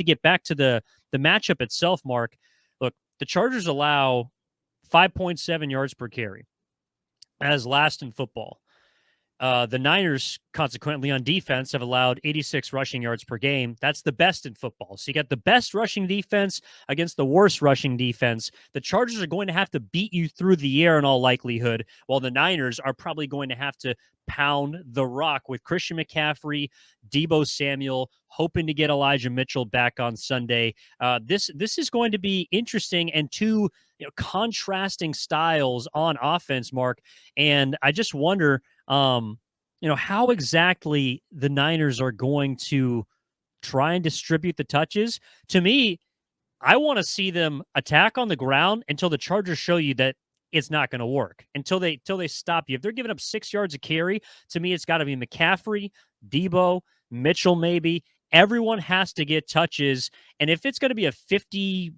to get back to the matchup itself, Mark, look, the Chargers allow 5.7 yards per carry as last in football. The Niners, consequently, on defense, have allowed 86 rushing yards per game. That's the best in football. So you got the best rushing defense against the worst rushing defense. The Chargers are going to have to beat you through the air in all likelihood, while the Niners are probably going to have to pound the rock with Christian McCaffrey, Deebo Samuel, hoping to get Elijah Mitchell back on Sunday. This is going to be interesting, and two contrasting styles on offense, Mark. And I just wonder, how exactly the Niners are going to try and distribute the touches. To me, I want to see them attack on the ground until the Chargers show you that it's not going to work, until they stop you. If they're giving up 6 yards a carry, to me, it's got to be McCaffrey, Deebo, Mitchell, maybe. Everyone has to get touches. And if it's going to be a 50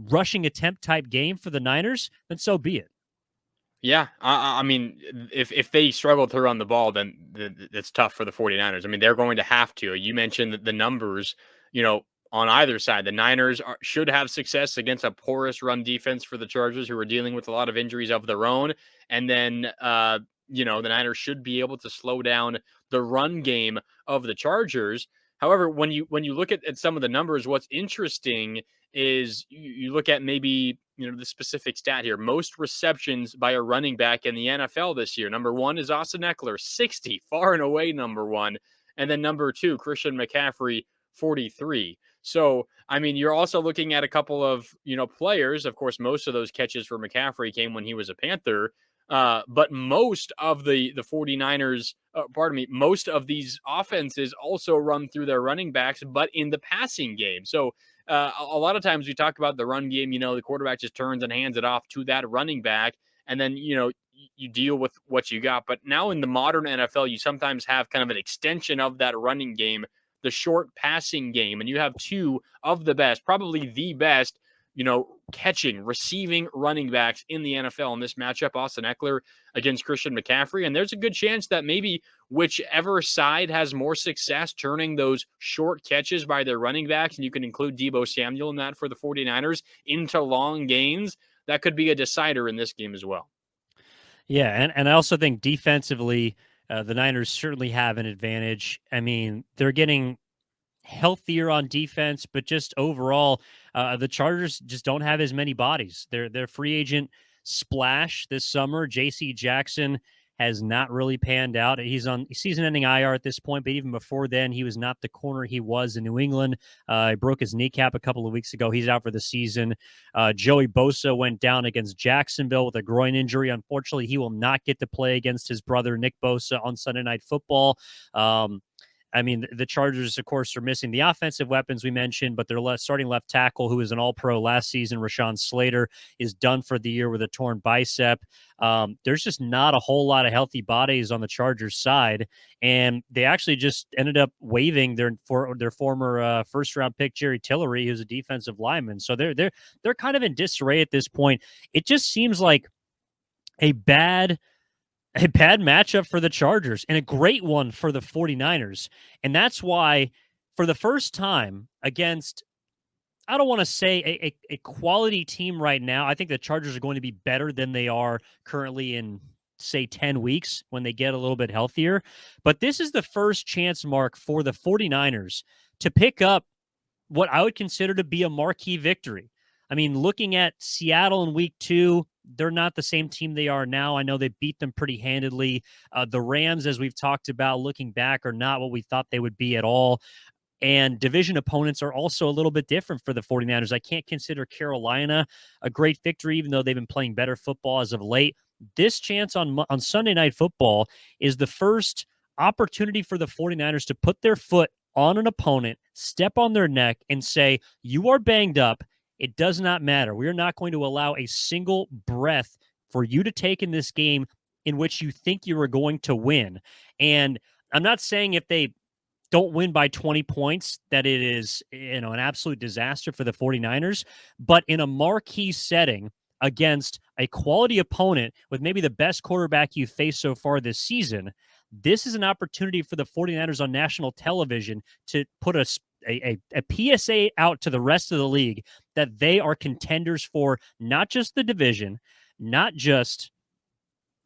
rushing attempt type game for the Niners, then so be it. Yeah, I mean, if they struggle to run the ball, then it's tough for the 49ers. I mean, they're going to have to. You mentioned the numbers, on either side. The Niners should have success against a porous run defense for the Chargers, who are dealing with a lot of injuries of their own. And then, the Niners should be able to slow down the run game of the Chargers. However, when you look at some of the numbers, what's interesting is you look at maybe, the specific stat here. Most receptions by a running back in the NFL this year. Number one is Austin Eckler, 60, far and away number one. And then number two, Christian McCaffrey, 43. So, I mean, you're also looking at a couple of, players. Of course, most of those catches for McCaffrey came when he was a Panther. But most of the 49ers, most of these offenses also run through their running backs, but in the passing game. So a lot of times we talk about the run game, the quarterback just turns and hands it off to that running back. And then, you deal with what you got. But now in the modern NFL, you sometimes have kind of an extension of that running game, the short passing game. And you have two of the best, probably the best, catching, receiving running backs in the NFL in this matchup, Austin Eckler against Christian McCaffrey. And there's a good chance that maybe whichever side has more success turning those short catches by their running backs, and you can include Deebo Samuel in that for the 49ers, into long gains, that could be a decider in this game as well. Yeah, and I also think defensively, the Niners certainly have an advantage. I mean, they're getting healthier on defense, but just overall, the Chargers just don't have as many bodies. Their free agent splash this summer, J.C. Jackson, has not really panned out. He's on season-ending IR at this point, but even before then, he was not the corner he was in New England. He broke his kneecap a couple of weeks ago. He's out for the season. Joey Bosa went down against Jacksonville with a groin injury. Unfortunately, he will not get to play against his brother, Nick Bosa, on Sunday Night Football. I mean, the Chargers, of course, are missing the offensive weapons we mentioned, but their starting left tackle, who was an all-pro last season, Rashawn Slater, is done for the year with a torn bicep. There's just not a whole lot of healthy bodies on the Chargers side, and they actually just ended up waiving their former first-round pick, Jerry Tillery, who's a defensive lineman. So they're kind of in disarray at this point. It just seems like a bad matchup for the Chargers and a great one for the 49ers. And that's why, for the first time against, I don't want to say a quality team right now, I think the Chargers are going to be better than they are currently in, say, 10 weeks when they get a little bit healthier. But this is the first chance, Mark, for the 49ers to pick up what I would consider to be a marquee victory. I mean, looking at Seattle in week 2, they're not the same team they are now. I know they beat them pretty handedly. The Rams, as we've talked about, looking back, are not what we thought they would be at all. And division opponents are also a little bit different for the 49ers. I can't consider Carolina a great victory, even though they've been playing better football as of late. This chance on Sunday Night Football is the first opportunity for the 49ers to put their foot on an opponent, step on their neck, and say, you are banged up. It does not matter. We are not going to allow a single breath for you to take in this game in which you think you are going to win. And I'm not saying if they don't win by 20 points that it is, an absolute disaster for the 49ers, but in a marquee setting against a quality opponent with maybe the best quarterback you've faced so far this season, this is an opportunity for the 49ers on national television to put a a PSA out to the rest of the league that they are contenders for not just the division, not just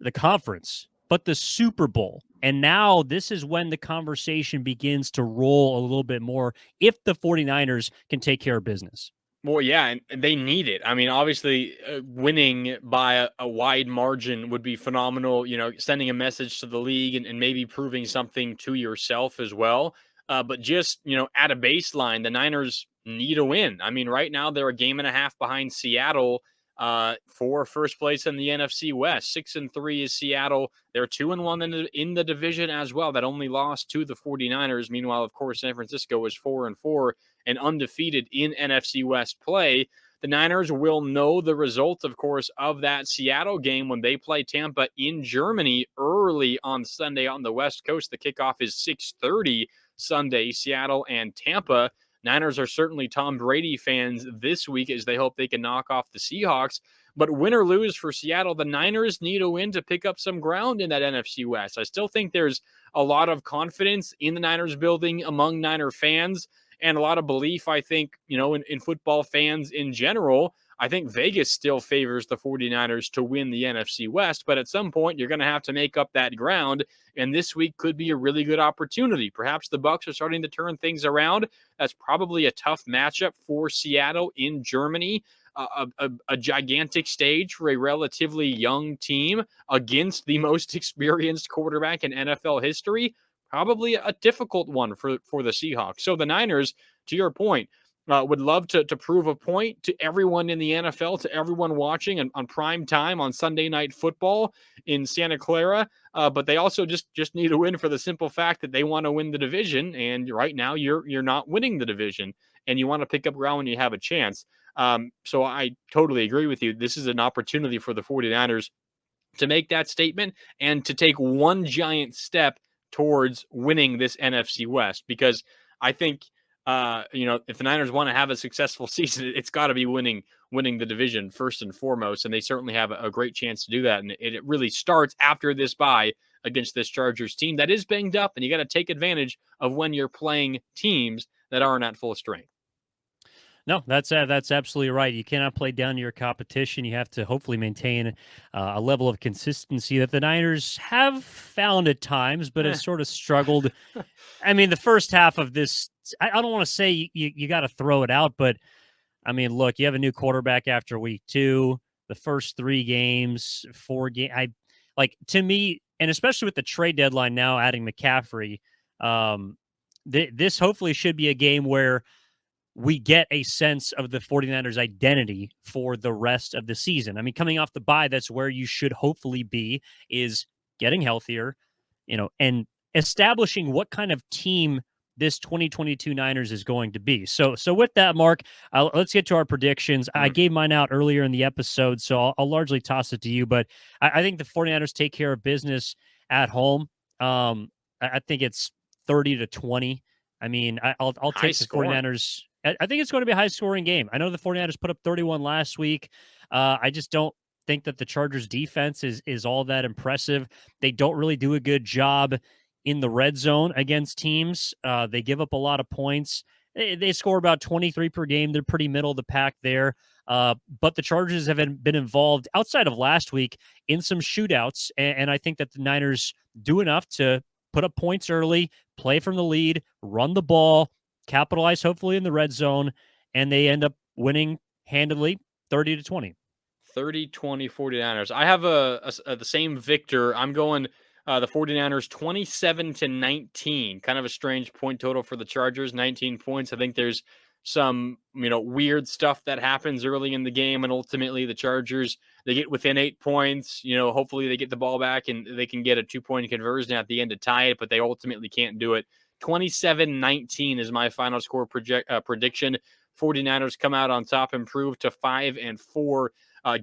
the conference, but the Super Bowl. And now this is when the conversation begins to roll a little bit more if the 49ers can take care of business. Well, yeah, and they need it. I mean, obviously, winning by a wide margin would be phenomenal. Sending a message to the league and maybe proving something to yourself as well. But just at a baseline, the Niners need a win. I mean, right now they're a game and a half behind Seattle for first place in the NFC West. 6-3 is Seattle. They're 2-1 in the division as well. That only lost to the 49ers. Meanwhile, of course, San Francisco is 4-4 and undefeated in NFC West play. The Niners will know the result, of course, of that Seattle game when they play Tampa in Germany early on Sunday on the West Coast. The kickoff is 6:30 Sunday, Seattle and Tampa. Niners are certainly Tom Brady fans this week as they hope they can knock off the Seahawks. But win or lose for Seattle, the Niners need a win to pick up some ground in that NFC West. I still think there's a lot of confidence in the Niners building among Niner fans and a lot of belief, I think, in football fans in general. I think Vegas still favors the 49ers to win the NFC West, but at some point you're going to have to make up that ground, and this week could be a really good opportunity. Perhaps the Bucs are starting to turn things around. That's probably a tough matchup for Seattle in Germany. A gigantic stage for a relatively young team against the most experienced quarterback in NFL history. Probably a difficult one for the Seahawks. So the Niners, to your point, would love to prove a point to everyone in the NFL, to everyone watching on prime time on Sunday Night Football in Santa Clara. But they also just need a win for the simple fact that they want to win the division. And right now you're not winning the division, and you want to pick up ground when you have a chance. So I totally agree with you. This is an opportunity for the 49ers to make that statement and to take one giant step towards winning this NFC West, because I think if the Niners want to have a successful season, it's got to be winning the division first and foremost, and they certainly have a great chance to do that. And it really starts after this bye against this Chargers team that is banged up, and you got to take advantage of when you're playing teams that aren't at full strength. No, that's absolutely right. You cannot play down to your competition. You have to hopefully maintain a level of consistency that the Niners have found at times, but has sort of struggled. I mean, the first half of this, I don't want to say you got to throw it out, but I mean, look, you have a new quarterback after week 2. The first 3 games, 4 games, to me, and especially with the trade deadline now adding McCaffrey, this hopefully should be a game where we get a sense of the 49ers identity for the rest of the season. I mean, coming off the bye, that's where you should hopefully be, is getting healthier, and establishing what kind of team this 2022 Niners is going to be. So with that, Mark, let's get to our predictions. I gave mine out earlier in the episode, so I'll largely toss it to you, but I think the 49ers take care of business at home. I think it's 30-20. I mean, I'll take the 49ers. I think it's going to be a high-scoring game. I know the 49ers put up 31 last week. I just don't think that the Chargers' defense is all that impressive. They don't really do a good job in the red zone against teams. They give up a lot of points. They score about 23 per game. They're pretty middle of the pack there. But the Chargers have been involved outside of last week in some shootouts, and I think that the Niners do enough to put up points early, play from the lead, run the ball, capitalize hopefully in the red zone, and they end up winning handily 30-20. 30-20 49ers. I have the same victor. I'm going the 49ers 27-19. Kind of a strange point total for the Chargers, 19 points. I think there's some, weird stuff that happens early in the game, and ultimately the Chargers, they get within 8 points. Hopefully they get the ball back and they can get a 2-point conversion at the end to tie it, but they ultimately can't do it. 27-19 is my final score prediction. 49ers come out on top, improve to 5-4,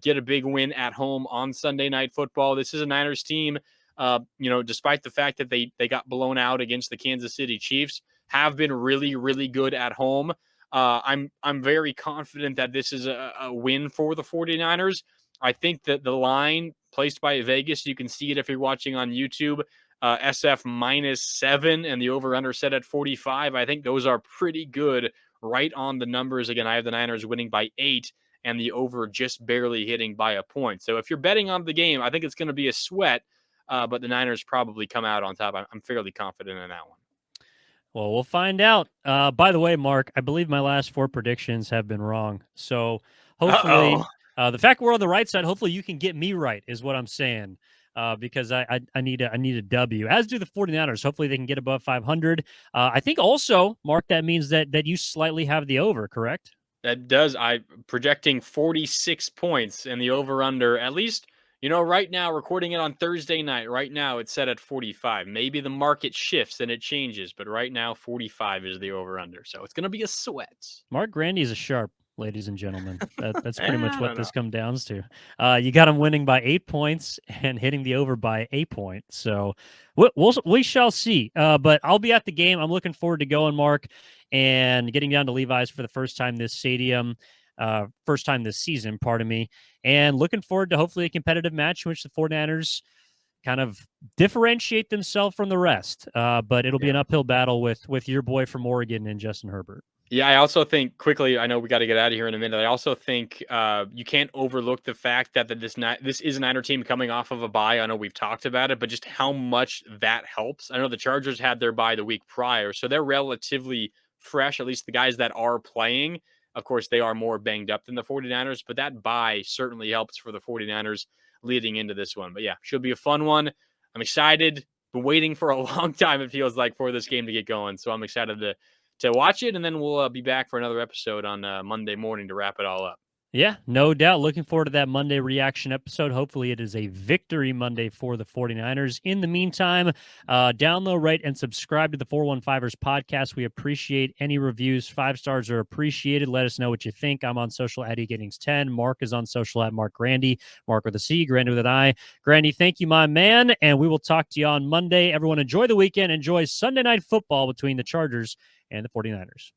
get a big win at home on Sunday Night Football. This is a Niners team, despite the fact that they got blown out against the Kansas City Chiefs, have been really, really good at home. I'm very confident that this is a win for the 49ers. I think that the line placed by Vegas, you can see it if you're watching on YouTube, SF -7 and the over-under set at 45. I think those are pretty good, right on the numbers. Again, I have the Niners winning by 8 and the over just barely hitting by a point. So if you're betting on the game, I think it's going to be a sweat, but the Niners probably come out on top. I'm fairly confident in that one. Well, we'll find out. By the way, Mark, I believe my last 4 predictions have been wrong. So hopefully, Uh-oh. the fact we're on the right side, hopefully you can get me right, is what I'm saying. Because I need a W, as do the 49ers. Hopefully they can get above 500. I think also, Mark, that means that you slightly have the over, correct? That does. I projecting 46 points and the over under, at least, right now, recording it on Thursday night. Right now, it's set at 45. Maybe the market shifts and it changes, but right now, 45 is the over under. So it's going to be a sweat. Mark Grandy is a sharp, ladies and gentlemen. That's pretty much I what don't know. this comes down to. You got him winning by 8 points and hitting the over by a point. So we shall see. But I'll be at the game. I'm looking forward to going, Mark, and getting down to Levi's for the first time this season, pardon me, and looking forward to hopefully a competitive match in which the 49ers kind of differentiate themselves from the rest. But it'll be Yeah. an uphill battle with your boy from Oregon and Justin Herbert. Yeah, I also think quickly. I know we got to get out of here in a minute. I also think you can't overlook the fact that this is a Niner team coming off of a bye. I know we've talked about it, but just how much that helps. I know the Chargers had their bye the week prior, so they're relatively fresh. At least the guys that are playing, of course, they are more banged up than the 49ers. But that bye certainly helps for the 49ers leading into this one. But yeah, should be a fun one. I'm excited. Been waiting for a long time. It feels like for this game to get going, so I'm excited to watch it, and then we'll be back for another episode on Monday morning to wrap it all up. Yeah, no doubt. Looking forward to that Monday reaction episode. Hopefully, it is a victory Monday for the 49ers. In the meantime, download, rate, and subscribe to the 415ers podcast. We appreciate any reviews. 5 stars are appreciated. Let us know what you think. I'm on social at eGattings10. Mark is on social at Marc Grandy. Mark with a C, Grandy with an I. Grandy, thank you, my man, and we will talk to you on Monday. Everyone, enjoy the weekend. Enjoy Sunday Night Football between the Chargers and the 49ers.